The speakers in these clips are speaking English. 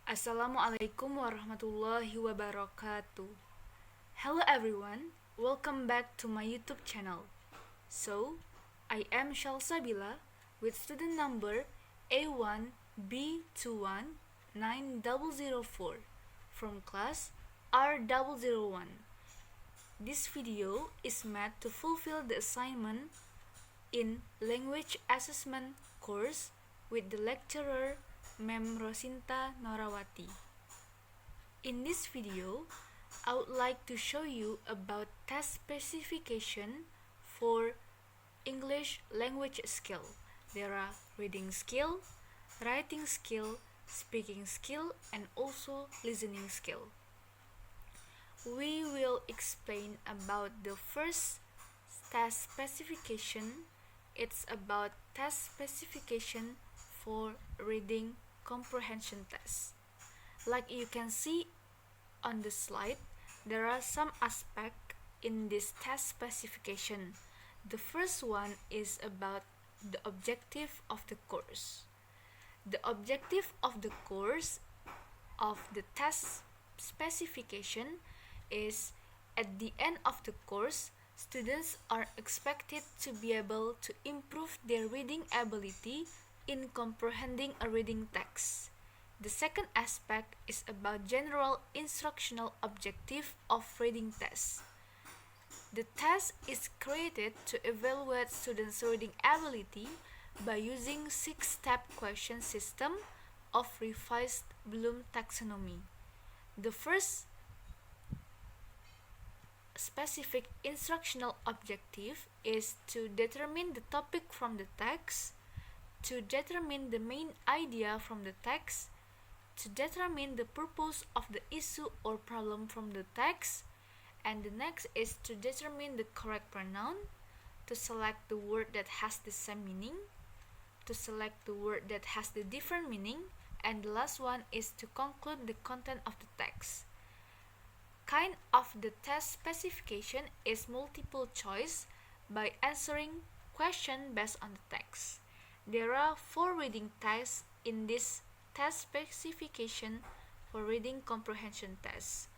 Assalamu'alaikum warahmatullahi wabarakatuh. Hello everyone, welcome back to my YouTube channel. I am Syalsha Billa with student number A1B219004 from class R-001. This video is meant to fulfill the assignment in language assessment course with the lecturer Mam Rosinta Norawati. In this video, I would like to show you about test specification for English language skill. There are reading skill, writing skill, speaking skill, and also listening skill. We will explain about the first test specification. It's about test specification for reading comprehension test. Like you can see on the slide, there are some aspects in this test specification. The first one is about the objective of the course. The objective of the course of the test specification is at the end of the course, students are expected to be able to improve their reading ability in comprehending a reading text. The second aspect is about general instructional objective of reading test. The test is created to evaluate students' reading ability by using 6-step question system of revised Bloom taxonomy. The first specific instructional objective is to determine the topic from the text, to determine the main idea from the text, to determine the purpose of the issue or problem from the text, and the next is to determine the correct pronoun, to select the word that has the same meaning, to select the word that has the different meaning, and the last one is to conclude the content of the text. Kind of the test specification is multiple choice by answering question based on the text. There are 4 reading tests in this test specification for reading comprehension tests.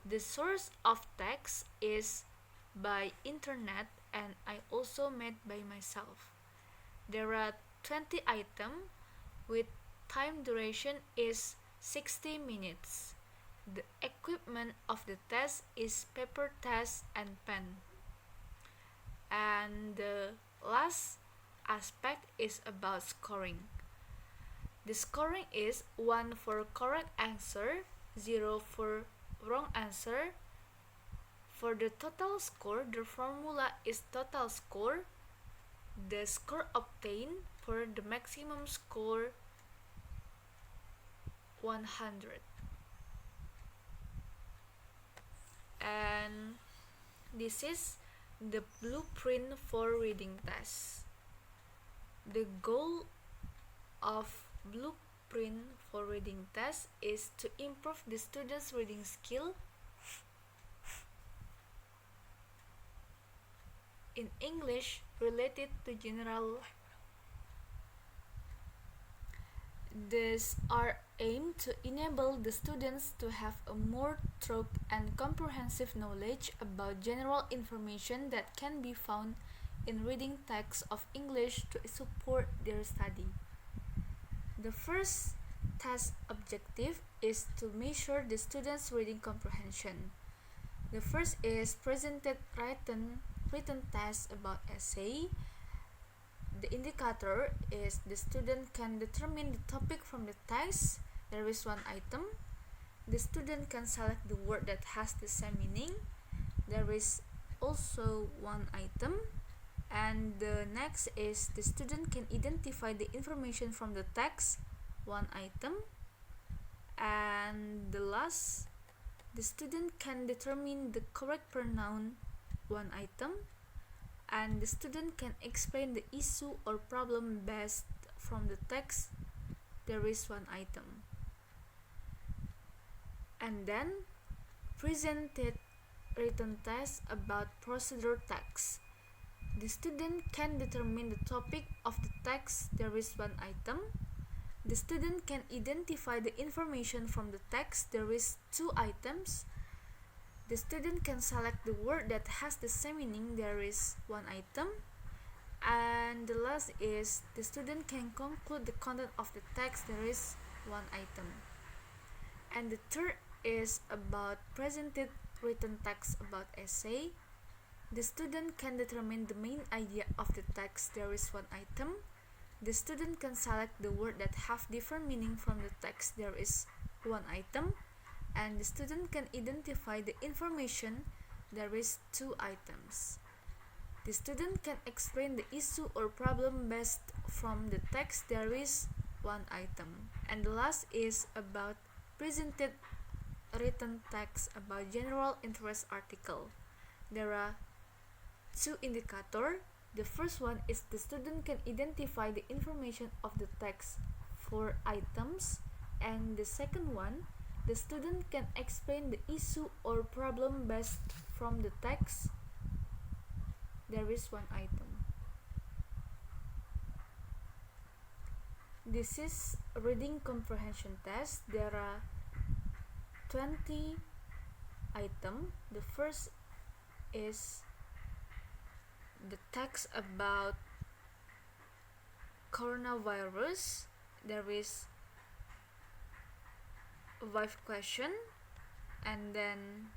The source of text is by internet and I also made by myself. There are 20 items with time duration is 60 minutes. The equipment of the test is paper test and pen. And the last aspect is about scoring. The scoring is 1 for correct answer, 0 for wrong answer. For the total score, the formula is total score. The score obtained for the maximum score 100. And this is the blueprint for reading tests. The goal of blueprint for reading test is to improve the students' reading skill in English related to general. These are aimed to enable the students to have a more thorough and comprehensive knowledge about general information that can be found in reading texts of English to support their study. The first test objective is to measure the students' reading comprehension. The first is presented written test about essay. The indicator is the student can determine the topic from the text. There is 1 item. The student can select the word that has the same meaning. There is also 1 item. And the next is the student can identify the information from the text, 1 item. And the last, the student can determine the correct pronoun, 1 item. And the student can explain the issue or problem based from the text. There is 1 item. And then presented written test about procedure text. The student can determine the topic of the text. There is 1 item. The student can identify the information from the text. There is 2 items. The student can select the word that has the same meaning. There is 1 item. And the last is the student can conclude the content of the text. There is 1 item. And the third is about presented written text about essay. The student can determine the main idea of the text. There is 1 item. The student can select the word that have different meaning from the text. There is 1 item. And the student can identify the information. There is 2 items. The student can explain the issue or problem based from the text. There is 1 item. And the last is about presented written text about general interest article. There are 2 indicators. The first one is the student can identify the information of the text, 4 items. And the second one, the student can explain the issue or problem based from the text. There is 1 item. This is reading comprehension test. There are 20 items. The first is the text about coronavirus. There is 5 questions, and then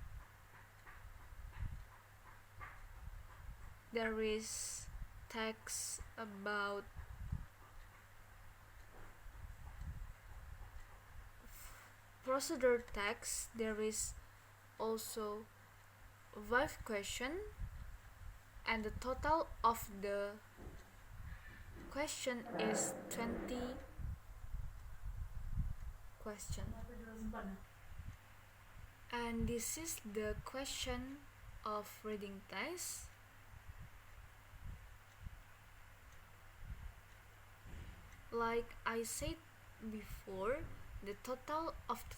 there is text about procedure text. There is also 5 questions, and the total of the question is 20 questions. And this is the question of reading test. Like I said before, the total of the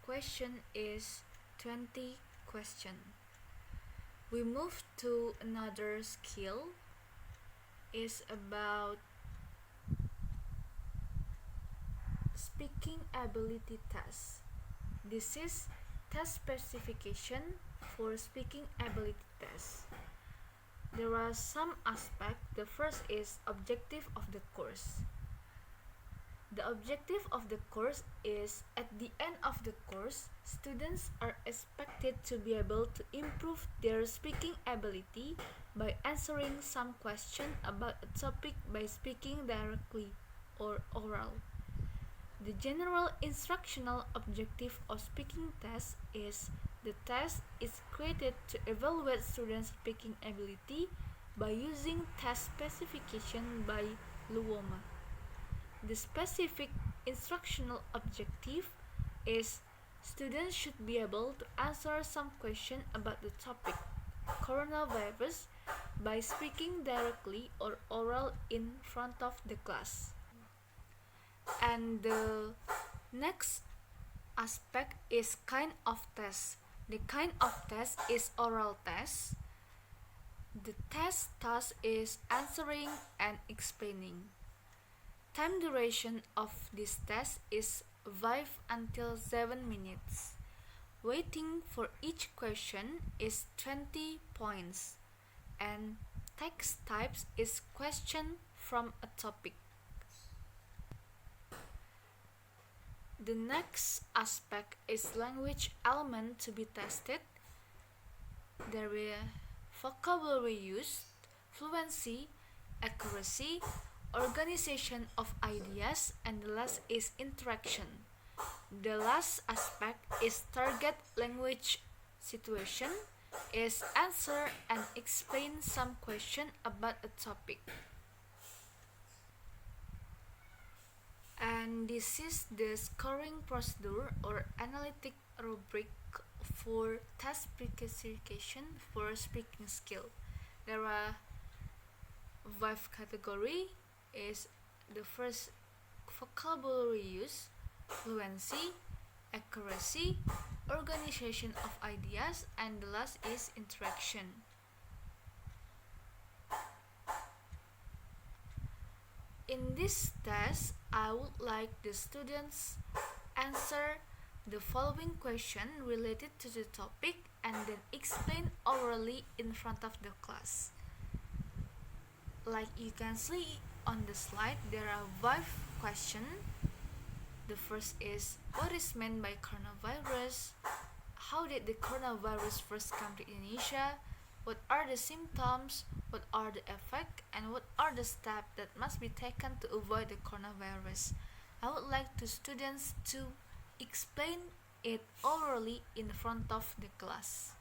question is 20 questions. We move to another skill. Is about speaking ability test. This is test specification for speaking ability test. There are some aspects. The first is objective of the course. The objective of the course is at the end of the course, students are expected to be able to improve their speaking ability by answering some question about a topic by speaking directly or oral. The general instructional objective of speaking test is the test is created to evaluate students' speaking ability by using test specification by UNJA. The specific instructional objective is students should be able to answer some question about the topic coronavirus by speaking directly or oral in front of the class. And the next aspect is kind of test. The kind of test is oral test. The test task is answering and explaining. Time duration of this test is 5 until 7 minutes. Weighting for each question is 20 points. And text types is question from a topic. The next aspect is language element to be tested. There are vocabulary use, fluency, accuracy, organization of ideas, and the last is interaction. The last aspect is target language situation, is answer and explain some question about a topic. And this is the scoring procedure or analytic rubric for test specification for speaking skill. There are 5 categories. Is the first vocabulary use, fluency, accuracy, organization of ideas, and the last is interaction. In this test, I would like the students answer the following question related to the topic and then explain orally in front of the class. Like you can see on the slide, there are 5 questions. The first is, what is meant by coronavirus? How did the coronavirus first come to Indonesia? What are the symptoms? What are the effects? And what are the steps that must be taken to avoid the coronavirus? I would like the students to explain it orally in front of the class.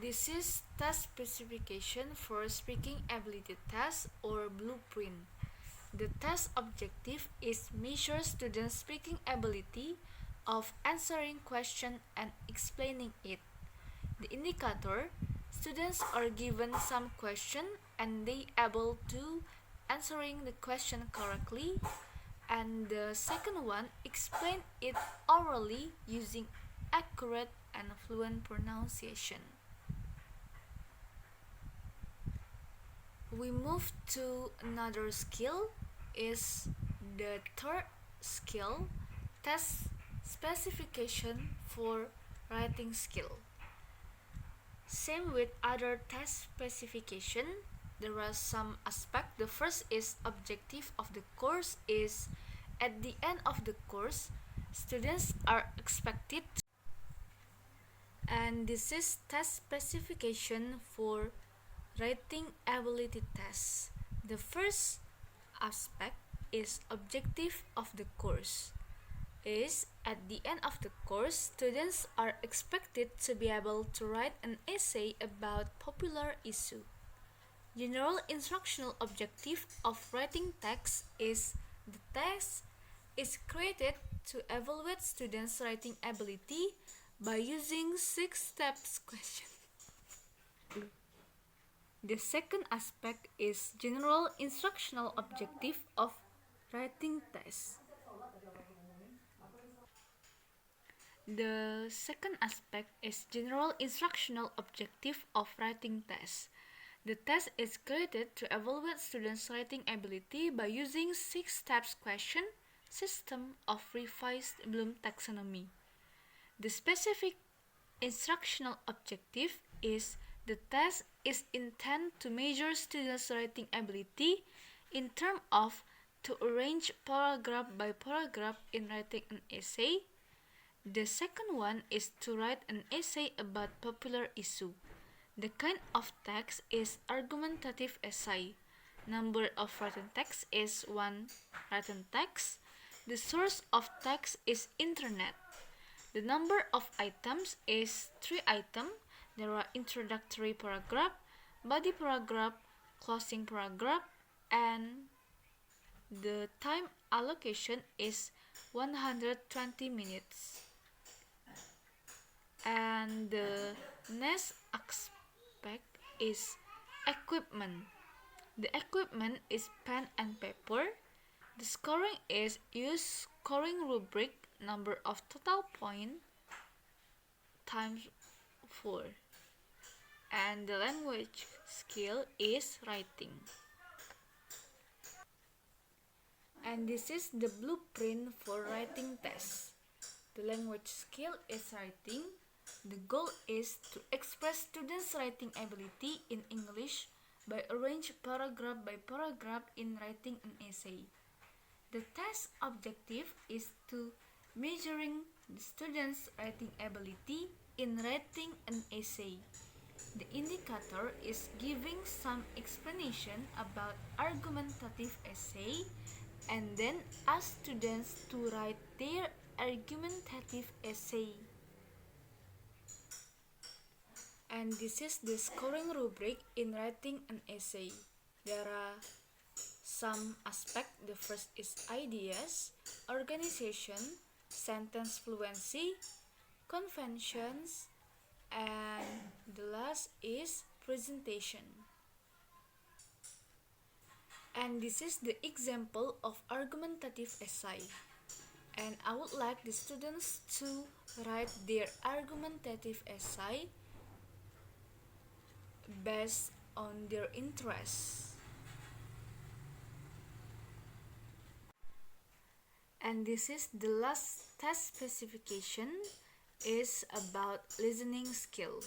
This is test specification for speaking ability test or blueprint. The test objective is measure students' speaking ability of answering question and explaining it. The indicator, students are given some question and they able to answering the question correctly. And the second one, explain it orally using accurate and fluent pronunciation. We move to another skill, is the third skill, test specification for writing skill. Same with other test specification, there are some aspects. The first is objective of the course is at the end of the course, students are expected to, and this is test specification for writing ability tests. The first aspect is objective of the course. Is at the end of the course, students are expected to be able to write an essay about popular issue. General instructional objective of writing text is the text is created to evaluate students' writing ability by using 6 steps question. The second aspect is general instructional objective of writing test. The second aspect is general instructional objective of writing test. The test is created to evaluate students' writing ability by using 6 steps question system of revised Bloom taxonomy. The specific instructional objective is the test is intended to measure students' writing ability in terms of to arrange paragraph by paragraph in writing an essay. The second one is to write an essay about popular issue. The kind of text is argumentative essay. Number of written text is 1 written text. The source of text is internet. The number of items is 3 items. There are introductory paragraph, body paragraph, closing paragraph, and the time allocation is 120 minutes. And the next aspect is equipment. The equipment is pen and paper. The scoring is use scoring rubric number of total point times 4. And the language skill is writing. And this is the blueprint for writing test. The language skill is writing. The goal is to express students' writing ability in English by arrange paragraph by paragraph in writing an essay. The test objective is to measuring the students' writing ability in writing an essay. The indicator is giving some explanation about argumentative essay and then ask students to write their argumentative essay. And this is the scoring rubric in writing an essay. There are some aspects. The first is ideas, organization, sentence fluency, conventions, and the last is presentation. And this is the example of argumentative essay. And I would like the students to write their argumentative essay based on their interests. And this is the last test specification is about listening skill.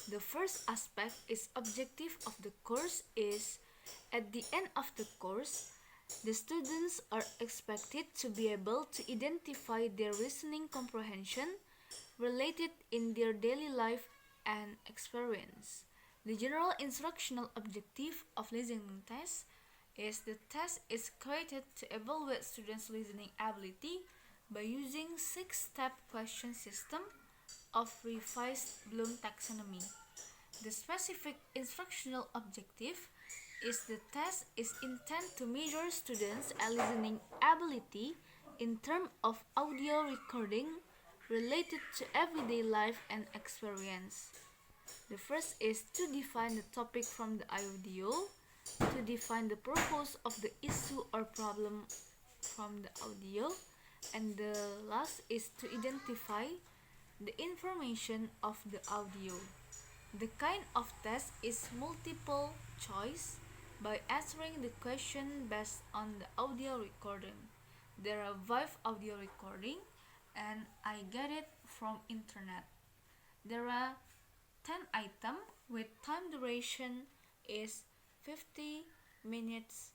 The first aspect is objective of the course is at the end of the course, the students are expected to be able to identify their listening comprehension related in their daily life and experience. The general instructional objective of listening test is the test is created to evaluate students' listening ability by using 6-step question system of revised Bloom taxonomy. The specific instructional objective is the test is intended to measure students' listening ability in terms of audio recording related to everyday life and experience. The first is to define the topic from the audio, to define the purpose of the issue or problem from the audio, and the last is to identify the information of the audio. The kind of test is multiple choice by answering the question based on the audio recording. There are 5 audio recording and I get it from internet. There are 10 items with time duration is 50 minutes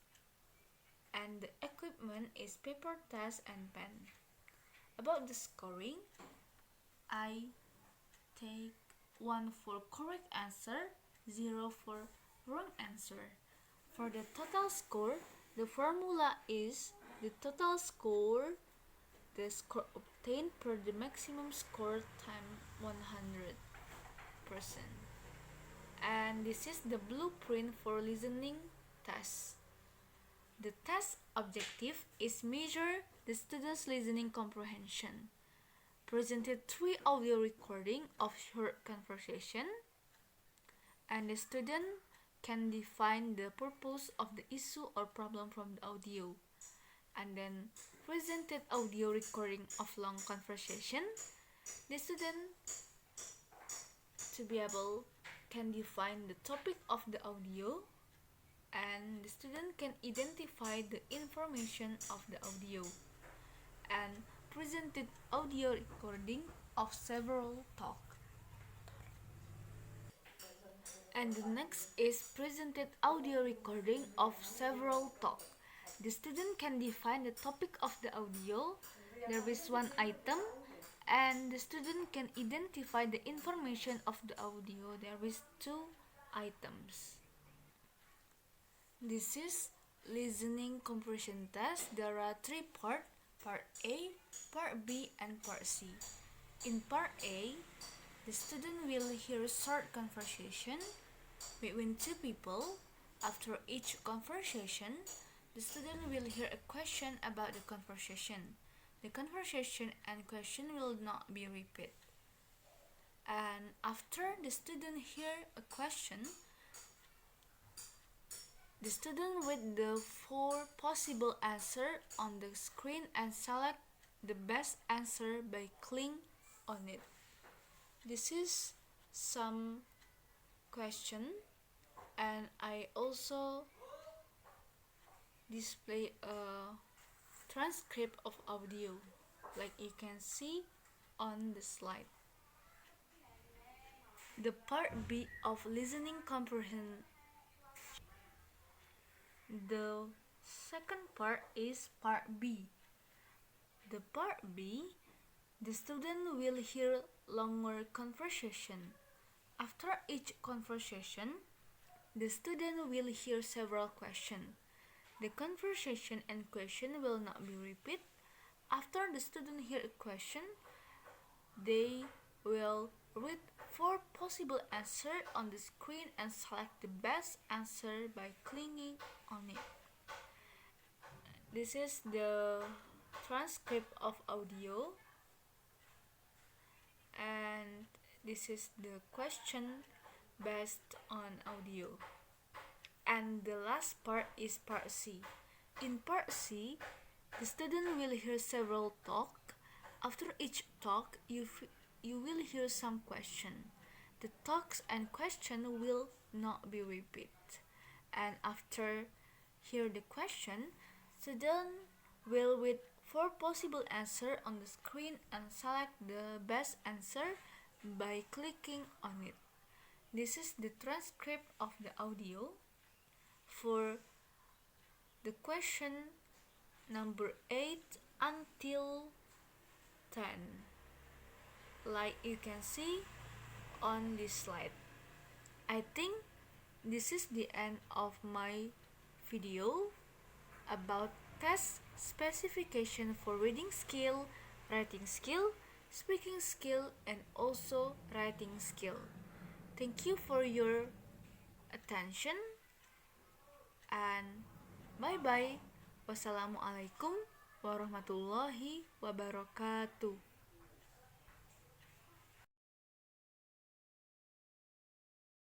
and the equipment is paper test and pen. About the scoring, I take 1 for correct answer, 0 for wrong answer. For the total score, the formula is the total score, the score obtained per the maximum score times 100%. And this is the blueprint for listening test. The test objective is measure the student's listening comprehension. Presented 3 audio recording of short conversation, and the student can define the purpose of the issue or problem from the audio. And then presented audio recording of long conversation, the student to be able can define the topic of the audio, and the student can identify the information of the audio, and presented audio recording of several talk. And the next is presented audio recording of several talk. The student can define the topic of the audio. There is 1 item, and the student can identify the information of the audio. There is 2 items. This is listening comprehension test. There are 3 parts. Part A, Part B, and Part C. In Part A, the student will hear short conversation between 2 people. After each conversation, the student will hear a question about the conversation. The conversation and question will not be repeated. And after the student hear a question, the student read the 4 possible answers on the screen and select the best answer by clicking on it. This is some question, and I also display a transcript of audio like you can see on the slide. The part B of listening comprehension. The second part is part B. The part B, the student will hear longer conversation. After each conversation, the student will hear several questions. The conversation and question will not be repeated. After the student hear a question, they will read 4 possible answers on the screen and select the best answer by clicking on it. This is the transcript of audio, and this is the question based on audio. And the last part is part C. In part C, the student will hear several talk. After each talk, you will hear some question. The talks and question will not be repeated. And after hear the question, student will read 4 possible answers on the screen and select the best answer by clicking on it. This is the transcript of the audio for the question number 8 until 10, like you can see on this slide. I think this is the end of my video about test specification for reading skill, writing skill, speaking skill, and also writing skill. Thank you for your attention and bye bye. Wassalamualaikum warahmatullahi wabarakatuh.